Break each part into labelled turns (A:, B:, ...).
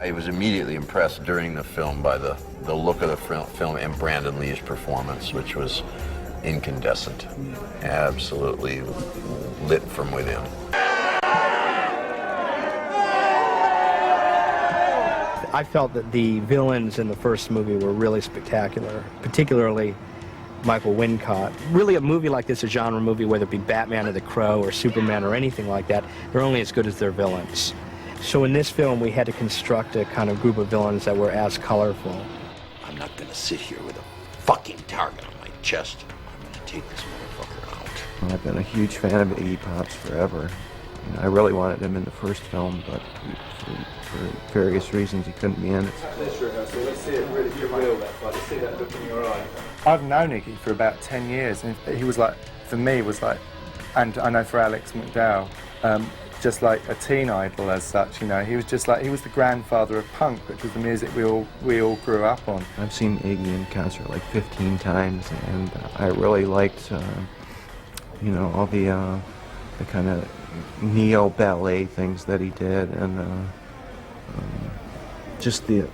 A: I was immediately impressed during the film by the look of the film and Brandon Lee's performance, which was incandescent, absolutely lit from within.
B: I felt that the villains in the first movie were really spectacular, particularly Michael Wincott. Really, a movie like this, a genre movie, whether it be Batman or The Crow or Superman or anything like that, they're only as good as their villains. So in this film, we had to construct a kind of group of villains that were as colorful.
A: I'm not gonna sit here with a fucking target on my chest. I'm gonna take this motherfucker out.
C: I've been a huge fan of Iggy Pop's forever. You know, I really wanted him in the first film, but for various reasons he couldn't be in it.
D: Let's see it really for real, let's see that look in your eye. I've known Iggy for about 10 years, and he was like, for me, was like, and I know for Alex McDowell, just like a teen idol as such, you know. He was just like, he was the grandfather of punk, which was the music we all grew up on.
C: I've seen Iggy in concert like 15 times, and I really liked, you know, all the kind of neo-ballet things that he did, and just the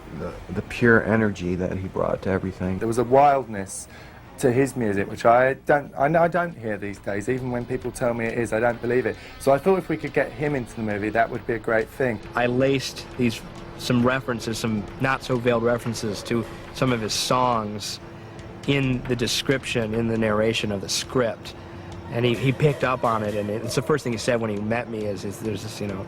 C: pure energy that he brought to everything.
D: There was a wildness to his music, which I don't hear these days. Even when people tell me it is, I don't believe it. So I thought if we could get him into the movie, that would be a great thing.
B: I laced some references, some not-so-veiled references to some of his songs in the description, in the narration of the script. And he picked up on it, and it's the first thing he said when he met me is there's this, you know,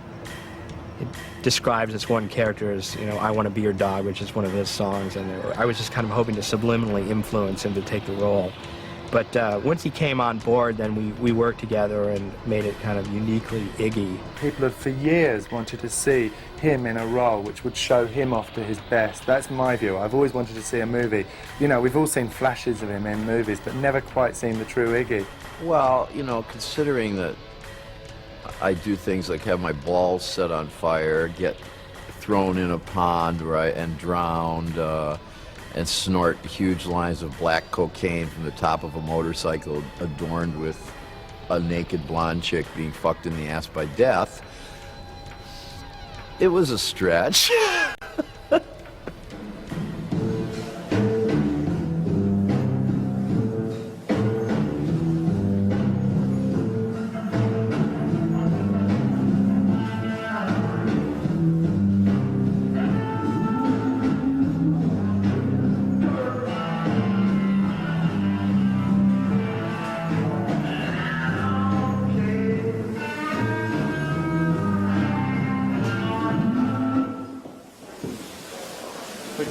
B: it describes this one character as, you know, I Want to Be Your Dog, which is one of his songs, and I was just kind of hoping to subliminally influence him to take the role. But once he came on board, then we worked together and made it kind of uniquely Iggy.
D: People have for years wanted to see him in a role which would show him off to his best. That's my view. I've always wanted to see a movie. You know, we've all seen flashes of him in movies, but never quite seen the true Iggy.
A: Well, you know, considering that I do things like have my balls set on fire, get thrown in a pond, right, and drowned, and snort huge lines of black cocaine from the top of a motorcycle adorned with a naked blonde chick being fucked in the ass by death. It was a stretch.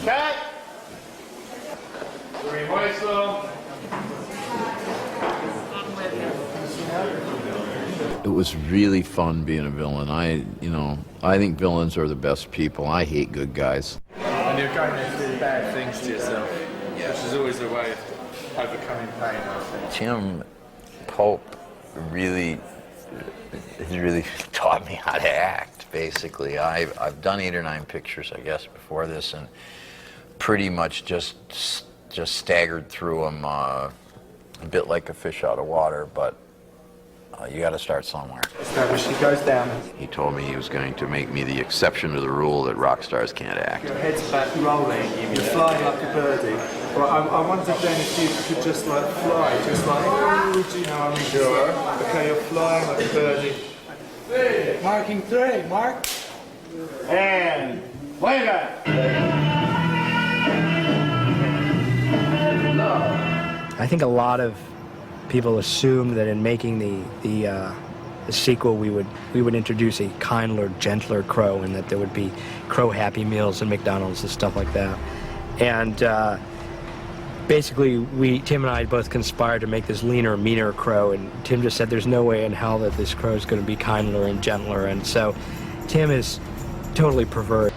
D: Cut!
A: It was really fun being a villain. I think villains are the best people. I hate good guys.
D: And you're going there to do bad things to yourself, which is always a way of overcoming pain, I think.
A: Tim Pope really taught me how to act, basically. I've done 8 or 9 pictures, I guess, before this, and pretty much just staggered through them a bit like a fish out of water, but you got to start somewhere.
D: Establish, he goes down.
A: He told me he was going to make me the exception to the rule that rock stars can't act.
D: Your head's back rolling, you're flying like a birdie. Well, I wondered then if you could just like fly, just like, oh, do you know what I mean? Sure. Okay, you're flying like a birdie.
E: Marking 3, mark. And play back.
B: I think a lot of people assumed that in making the sequel we would introduce a kinder, gentler Crow, and that there would be Crow Happy Meals and McDonald's and stuff like that. And basically, Tim and I both conspired to make this leaner, meaner Crow, and Tim just said there's no way in hell that this Crow is going to be kinder and gentler, and so Tim is totally pervert.